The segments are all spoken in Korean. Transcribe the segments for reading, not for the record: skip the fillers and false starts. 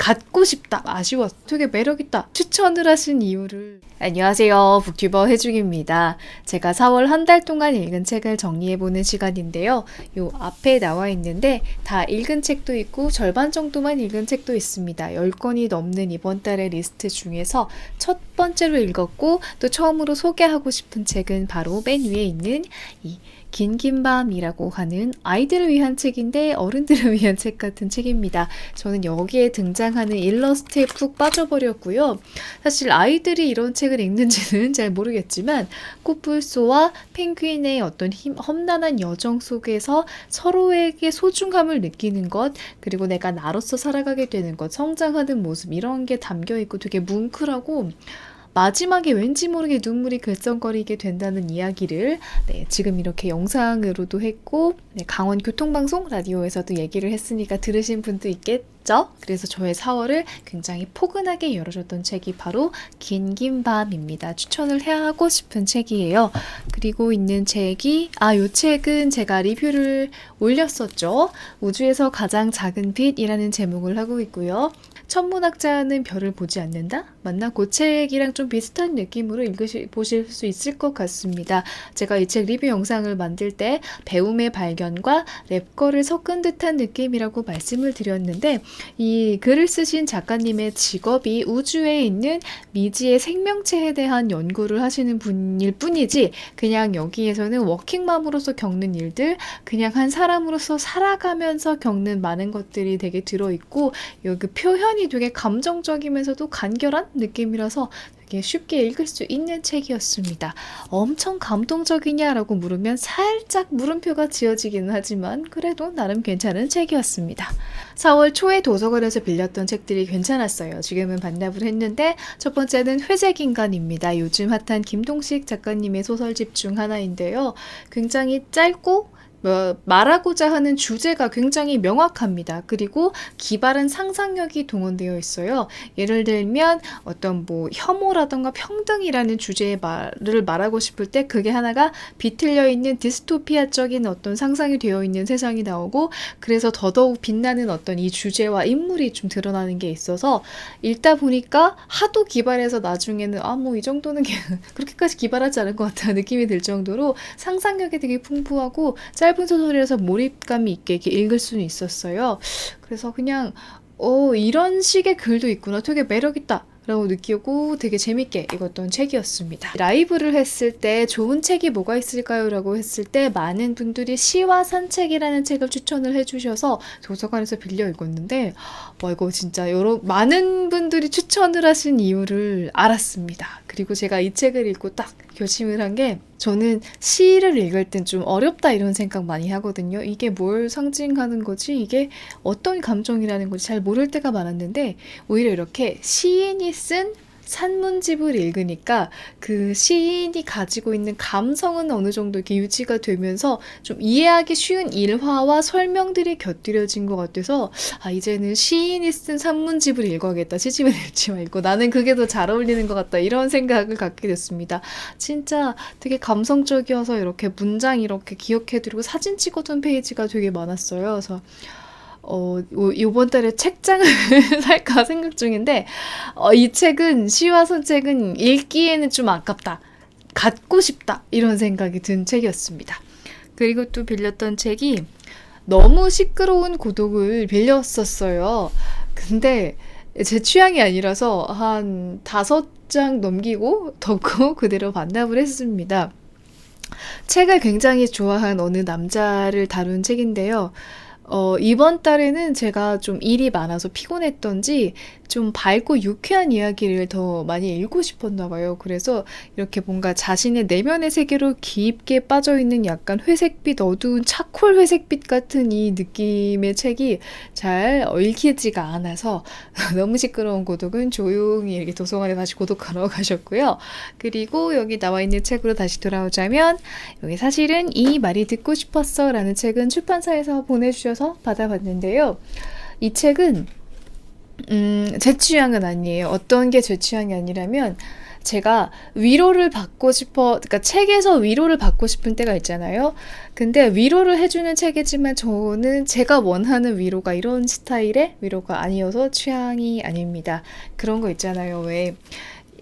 갖고 싶다, 아쉬웠어, 되게 매력있다 추천을 하신 이유를. 안녕하세요, 북튜버 혜중입니다. 제가 4월 한 달 동안 읽은 책을 정리해보는 시간인데요. 요 앞에 나와 있는데 다 읽은 책도 있고 절반 정도만 읽은 책도 있습니다. 10권이 넘는 이번 달의 리스트 중에서 첫 번째로 읽었고 또 처음으로 소개하고 싶은 책은 바로 맨 위에 있는 이 긴 밤이라고 하는 아이들을 위한 책인데 어른들을 위한 책 같은 책입니다. 저는 여기에 등장하는 일러스트에 푹 빠져버렸고요. 사실 아이들이 이런 책을 읽는지는 잘 모르겠지만 코뿔소와 펭귄의 어떤 험난한 여정 속에서 서로에게 소중함을 느끼는 것, 그리고 내가 나로서 살아가게 되는 것, 성장하는 모습, 이런 게 담겨있고 되게 뭉클하고 마지막에 왠지 모르게 눈물이 글썽거리게 된다는 이야기를 지금 이렇게 영상으로도 했고 강원 교통방송 라디오에서도 얘기를 했으니까 들으신 분도 있겠죠? 그래서 저의 4월을 굉장히 포근하게 열어줬던 책이 바로 긴 밤입니다. 추천을 해야 하고 싶은 책이에요. 그리고 있는 책이 이 책은 제가 리뷰를 올렸었죠. 우주에서 가장 작은 빛이라는 제목을 하고 있고요. 천문학자는 별을 보지 않는다? 맞나? 그 책이랑 좀 비슷한 느낌으로 보실 수 있을 것 같습니다. 제가 이 책 리뷰 영상을 만들 때 배움의 발견과 랩거를 섞은 듯한 느낌이라고 말씀을 드렸는데 이 글을 쓰신 작가님의 직업이 우주에 있는 미지의 생명체에 대한 연구를 하시는 분일 뿐이지 그냥 여기에서는 워킹맘으로서 겪는 일들, 그냥 한 사람으로서 살아가면서 겪는 많은 것들이 되게 들어있고 여기 표현이 되게 감정적이면서도 간결한 느낌이라서 되게 쉽게 읽을 수 있는 책이었습니다. 엄청 감동적이냐라고 물으면 살짝 물음표가 지어지기는 하지만 그래도 나름 괜찮은 책이었습니다. 4월 초에 도서관에서 빌렸던 책들이 괜찮았어요. 지금은 반납을 했는데 첫 번째는 회색인간입니다. 요즘 핫한 김동식 작가님의 소설집 중 하나인데요. 굉장히 짧고 말하고자 하는 주제가 굉장히 명확합니다. 그리고 기발한 상상력이 동원되어 있어요. 예를 들면 어떤 혐오라던가 평등이라는 주제의 말을 말하고 싶을 때 그게 하나가 비틀려 있는 디스토피아적인 어떤 상상이 되어 있는 세상이 나오고 그래서 더더욱 빛나는 어떤 이 주제와 인물이 좀 드러나는 게 있어서 읽다 보니까 하도 기발해서 나중에는 이 정도는 그렇게까지 기발하지 않을 것 같다는 느낌이 들 정도로 상상력이 되게 풍부하고 짧은 소설이라서 몰입감이 있게 이렇게 읽을 수는 있었어요. 그래서 그냥 이런 식의 글도 있구나, 되게 매력있다 라고 느끼고 되게 재밌게 읽었던 책이었습니다. 라이브를 했을 때 좋은 책이 뭐가 있을까요? 라고 했을 때 많은 분들이 시와 산책이라는 책을 추천을 해주셔서 도서관에서 빌려 읽었는데 이거 진짜 많은 분들이 추천을 하신 이유를 알았습니다. 그리고 제가 이 책을 읽고 딱 결심을 한 게 저는 시를 읽을 땐 좀 어렵다 이런 생각 많이 하거든요. 이게 뭘 상징하는 거지? 이게 어떤 감정이라는 건지 잘 모를 때가 많았는데 오히려 이렇게 시인이 쓴 산문집을 읽으니까 그 시인이 가지고 있는 감성은 어느 정도 이렇게 유지가 되면서 좀 이해하기 쉬운 일화와 설명들이 곁들여진 것 같아서 이제는 시인이 쓴 산문집을 읽어야겠다. 시집을 읽지 말고 나는 그게 더 잘 어울리는 것 같다. 이런 생각을 갖게 됐습니다. 진짜 되게 감성적이어서 이렇게 문장 이렇게 기억해두고 사진 찍어둔 페이지가 되게 많았어요. 그래서 이번 달에 책장을 살까 생각 중인데 이 책은 시와 산책은 읽기에는 좀 아깝다, 갖고 싶다 이런 생각이 든 책이었습니다. 그리고 또 빌렸던 책이 너무 시끄러운 고독을 빌렸었어요. 근데 제 취향이 아니라서 한 5장 넘기고 덮고 그대로 반납을 했습니다. 책을 굉장히 좋아한 어느 남자를 다룬 책인데요. 이번 달에는 제가 좀 일이 많아서 피곤했던지 좀 밝고 유쾌한 이야기를 더 많이 읽고 싶었나 봐요. 그래서 이렇게 뭔가 자신의 내면의 세계로 깊게 빠져있는 약간 회색빛, 어두운 차콜 회색빛 같은 이 느낌의 책이 잘 읽히지가 않아서 너무 시끄러운 고독은 조용히 이렇게 도서관에 다시 고독하러 가셨고요. 그리고 여기 나와 있는 책으로 다시 돌아오자면 여기 사실은 이 말이 듣고 싶었어 라는 책은 출판사에서 보내주셔서 받아봤는데요. 이 책은 제 취향은 아니에요. 어떤 게 제 취향이 아니라면 제가 위로를 받고 그러니까 책에서 위로를 받고 싶은 때가 있잖아요. 근데 위로를 해주는 책이지만 저는 제가 원하는 위로가 이런 스타일의 위로가 아니어서 취향이 아닙니다. 그런 거 있잖아요. 왜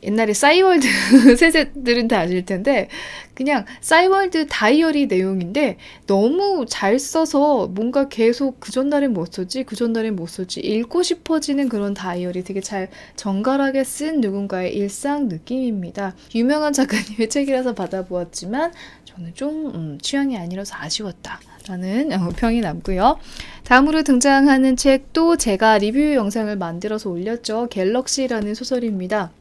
옛날에 싸이월드 세대들은 다 아실 텐데 그냥 싸이월드 다이어리 내용인데 너무 잘 써서 뭔가 계속 그 전날엔 못 썼지 그 전날엔 못 썼지 읽고 싶어지는 그런 다이어리, 되게 잘 정갈하게 쓴 누군가의 일상 느낌입니다. 유명한 작가님의 책이라서 받아보았지만 저는 좀 취향이 아니라서 아쉬웠다 라는 평이 남고요. 다음으로 등장하는 책도 제가 리뷰 영상을 만들어서 올렸죠. 갤럭시라는 소설입니다.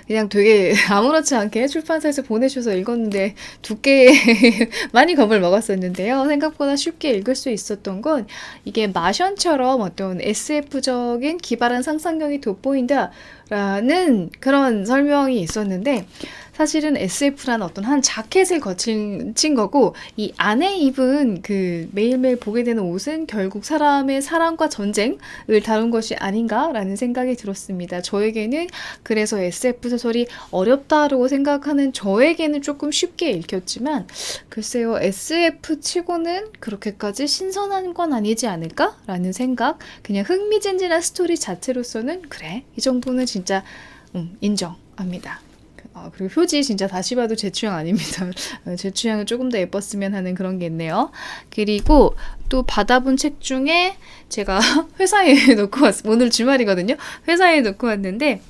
그냥 되게 아무렇지 않게 출판사에서 보내셔서 읽었는데 두께에 많이 겁을 먹었었는데요. 생각보다 쉽게 읽을 수 있었던 건 이게 마션처럼 어떤 SF적인 기발한 상상력이 돋보인다 라는 그런 설명이 있었는데 사실은 SF란 어떤 한 자켓을 거친 거고 이 안에 입은 그 매일매일 보게 되는 옷은 결국 사람의 사랑과 전쟁을 다룬 것이 아닌가라는 생각이 들었습니다. 저에게는 그래서 SF 소설이 어렵다고 생각하는 저에게는 조금 쉽게 읽혔지만 글쎄요, SF 치고는 그렇게까지 신선한 건 아니지 않을까라는 생각, 그냥 흥미진진한 스토리 자체로서는 그래, 이 정도는 진짜 인정합니다. 그리고 표지 진짜 다시 봐도 제 취향 아닙니다. 제 취향을 조금 더 예뻤으면 하는 그런 게 있네요. 그리고 또 받아본 책 중에 제가 회사에 놓고 오늘 주말이거든요. 회사에 놓고 왔는데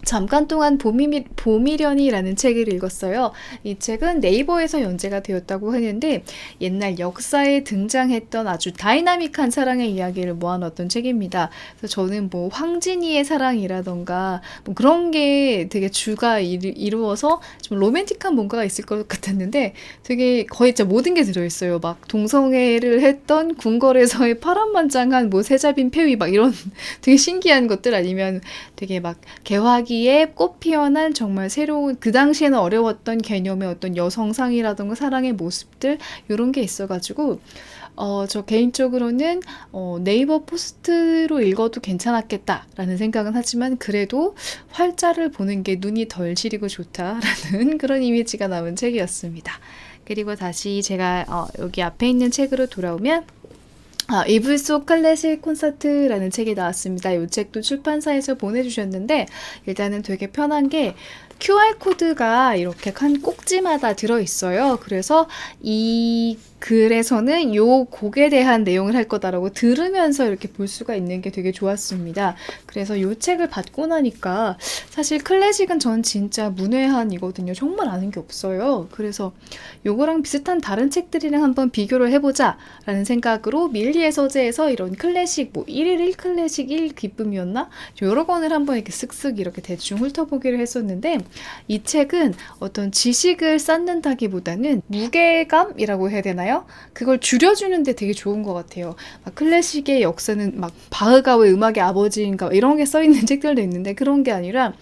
잠깐 동안 봄이련이라는 책을 읽었어요. 이 책은 네이버에서 연재가 되었다고 하는데 옛날 역사에 등장했던 아주 다이나믹한 사랑의 이야기를 모아놓은 책입니다. 그래서 저는 뭐 황진이의 사랑이라던가 뭐 그런 게 되게 주가 이루어서 좀 로맨틱한 뭔가가 있을 것 같았는데 되게 거의 진짜 모든 게 들어있어요. 막 동성애를 했던 궁궐에서의 파란만장한 뭐 세자빈 폐위 막 이런 되게 신기한 것들, 아니면 되게 막 개화기에 꽃 피어난 정말 새로운, 그 당시에는 어려웠던 개념의 어떤 여성상이라던가 사랑의 모습들, 이런 게 있어가지고 저 개인적으로는 네이버 포스트로 읽어도 괜찮았겠다라는 생각은 하지만 그래도 활자를 보는 게 눈이 덜 시리고 좋다라는 그런 이미지가 남은 책이었습니다. 그리고 다시 제가 여기 앞에 있는 책으로 돌아오면 이불 속 클래식 콘서트라는 책이 나왔습니다. 이 책도 출판사에서 보내주셨는데 일단은 되게 편한 게 QR코드가 이렇게 한 꼭지마다 들어있어요. 그래서 이 글에서는 요 곡에 대한 내용을 할 거다라고 들으면서 이렇게 볼 수가 있는 게 되게 좋았습니다. 그래서 요 책을 받고 나니까 사실 클래식은 전 진짜 문외한이거든요. 정말 아는 게 없어요. 그래서 요거랑 비슷한 다른 책들이랑 한번 비교를 해보자 라는 생각으로 밀리의 서재에서 이런 클래식, 뭐 1일 1클래식 1 기쁨이었나? 여러 권을 한번 이렇게 쓱쓱 이렇게 대충 훑어보기를 했었는데 이 책은 어떤 지식을 쌓는다기보다는 무게감이라고 해야 되나요? 그걸 줄여주는데 되게 좋은 것 같아요. 막 클래식의 역사는 막 바흐가의 음악의 아버지인가 이런 게 써있는 책들도 있는데 그런 게 아니라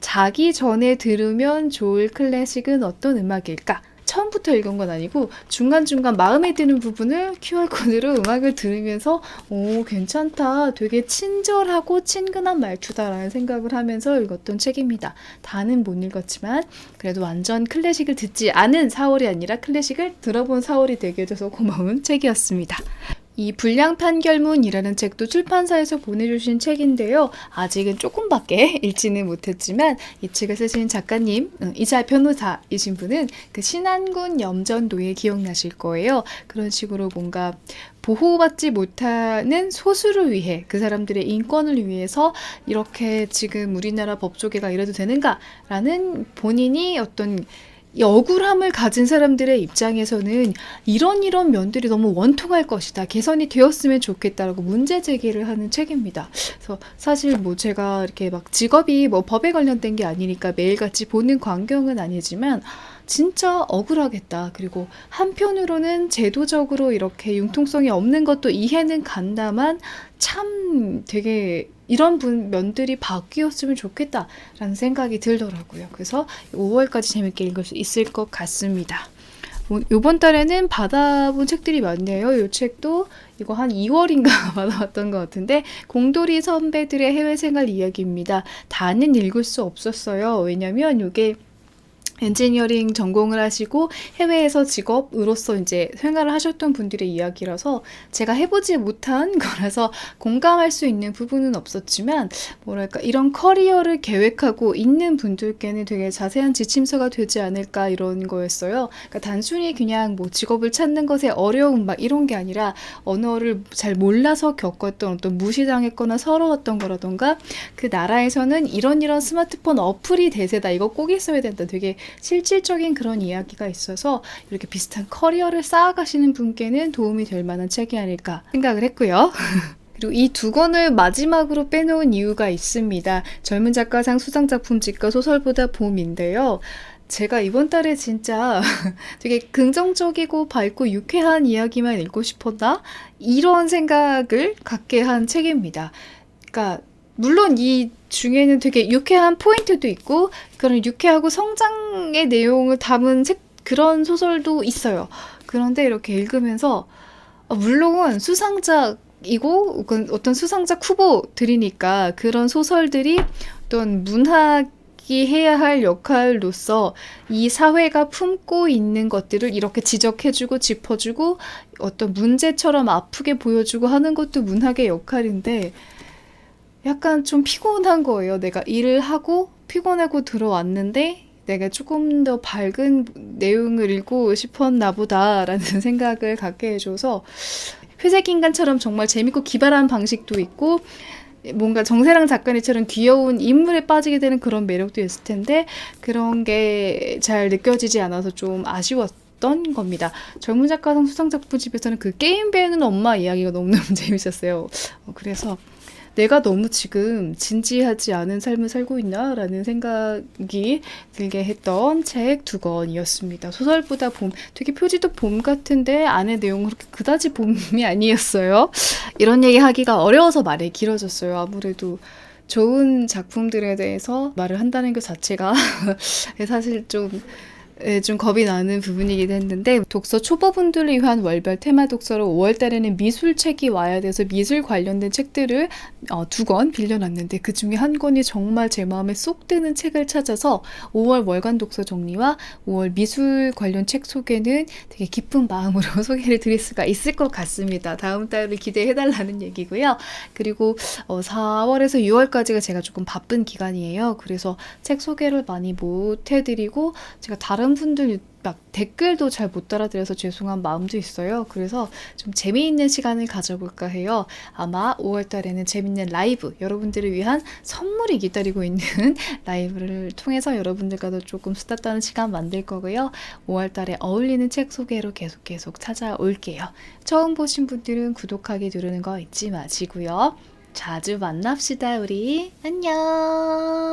자기 전에 들으면 좋을 클래식은 어떤 음악일까? 처음부터 읽은 건 아니고 중간중간 마음에 드는 부분을 QR코드로 음악을 들으면서 오, 괜찮다, 되게 친절하고 친근한 말투다라는 생각을 하면서 읽었던 책입니다. 다는 못 읽었지만 그래도 완전 클래식을 듣지 않은 4월이 아니라 클래식을 들어본 4월이 되게 해줘서 고마운 책이었습니다. 이 불량 판결문이라는 책도 출판사에서 보내주신 책인데요. 아직은 조금밖에 읽지는 못했지만 이 책을 쓰신 작가님, 이자 변호사이신 분은 그 신안군 염전도에 기억나실 거예요. 그런 식으로 뭔가 보호받지 못하는 소수를 위해, 그 사람들의 인권을 위해서 이렇게 지금 우리나라 법조계가 이래도 되는가? 라는 본인이 어떤 이 억울함을 가진 사람들의 입장에서는 이런 면들이 너무 원통할 것이다, 개선이 되었으면 좋겠다라고 문제 제기를 하는 책입니다. 그래서 사실 뭐 제가 이렇게 막 직업이 뭐 법에 관련된 게 아니니까 매일같이 보는 광경은 아니지만 진짜 억울하겠다. 그리고 한편으로는 제도적으로 이렇게 융통성이 없는 것도 이해는 간다만 참 되게 이런 면들이 바뀌었으면 좋겠다라는 생각이 들더라고요. 그래서 5월까지 재밌게 읽을 수 있을 것 같습니다. 요번 달에는 받아본 책들이 많네요. 이 책도 이거 한 2월인가 받아왔던 것 같은데 공돌이 선배들의 해외 생활 이야기입니다. 다는 읽을 수 없었어요. 왜냐면 이게 엔지니어링 전공을 하시고 해외에서 직업으로서 이제 생활을 하셨던 분들의 이야기라서 제가 해보지 못한 거라서 공감할 수 있는 부분은 없었지만 뭐랄까 이런 커리어를 계획하고 있는 분들께는 되게 자세한 지침서가 되지 않을까 이런 거였어요. 그러니까 단순히 그냥 뭐 직업을 찾는 것에 어려움 막 이런 게 아니라 언어를 잘 몰라서 겪었던 어떤 무시당했거나 서러웠던 거라던가 그 나라에서는 이런 스마트폰 어플이 대세다. 이거 꼭 있어야 된다. 되게 실질적인 그런 이야기가 있어서 이렇게 비슷한 커리어를 쌓아가시는 분께는 도움이 될 만한 책이 아닐까 생각을 했고요. 그리고 이 두 권을 마지막으로 빼놓은 이유가 있습니다. 젊은 작가상 수상작품집과 소설보다 봄인데요. 제가 이번 달에 진짜 되게 긍정적이고 밝고 유쾌한 이야기만 읽고 싶었나? 이런 생각을 갖게 한 책입니다. 그러니까 물론 이 중에는 되게 유쾌한 포인트도 있고 그런 유쾌하고 성장의 내용을 담은 그런 소설도 있어요. 그런데 이렇게 읽으면서 물론 수상작이고 어떤 수상작 후보들이니까 그런 소설들이 어떤 문학이 해야 할 역할로서 이 사회가 품고 있는 것들을 이렇게 지적해주고 짚어주고 어떤 문제처럼 아프게 보여주고 하는 것도 문학의 역할인데 약간 좀 피곤한 거예요. 내가 일을 하고 피곤하고 들어왔는데 내가 조금 더 밝은 내용을 읽고 싶었나 보다라는 생각을 갖게 해줘서 회색인간처럼 정말 재밌고 기발한 방식도 있고 뭔가 정세랑 작가님처럼 귀여운 인물에 빠지게 되는 그런 매력도 있을 텐데 그런 게 잘 느껴지지 않아서 좀 아쉬웠던 겁니다. 젊은 작가상 수상작품집에서는 그 게임 배우는 엄마 이야기가 너무너무 재밌었어요. 그래서 내가 너무 지금 진지하지 않은 삶을 살고 있나? 라는 생각이 들게 했던 책 두 권이었습니다. 소설보다 봄, 되게 표지도 봄 같은데 안에 내용은 그렇게 그다지 봄이 아니었어요. 이런 얘기 하기가 어려워서 말이 길어졌어요. 아무래도 좋은 작품들에 대해서 말을 한다는 것 자체가 사실 좀 겁이 나는 부분이긴 했는데 독서 초보분들을 위한 월별 테마 독서로 5월달에는 미술책이 와야 돼서 미술 관련된 책들을 두 권 빌려놨는데 그 중에 한 권이 정말 제 마음에 쏙 드는 책을 찾아서 5월 월간 독서 정리와 5월 미술 관련 책 소개는 되게 기쁜 마음으로 소개를 드릴 수가 있을 것 같습니다. 다음 달을 기대해달라는 얘기고요. 그리고 4월에서 6월까지가 제가 조금 바쁜 기간이에요. 그래서 책 소개를 많이 못 해드리고 제가 다른 분들 막 댓글도 잘 못 알아들어서 죄송한 마음도 있어요. 그래서 좀 재미있는 시간을 가져볼까 해요. 아마 5월달에는 재밌는 라이브, 여러분들을 위한 선물이 기다리고 있는 라이브를 통해서 여러분들과도 조금 수다 떠는 시간 만들 거고요. 5월달에 어울리는 책 소개로 계속 찾아올게요. 처음 보신 분들은 구독하기 누르는 거 잊지 마시고요. 자주 만납시다 우리. 안녕.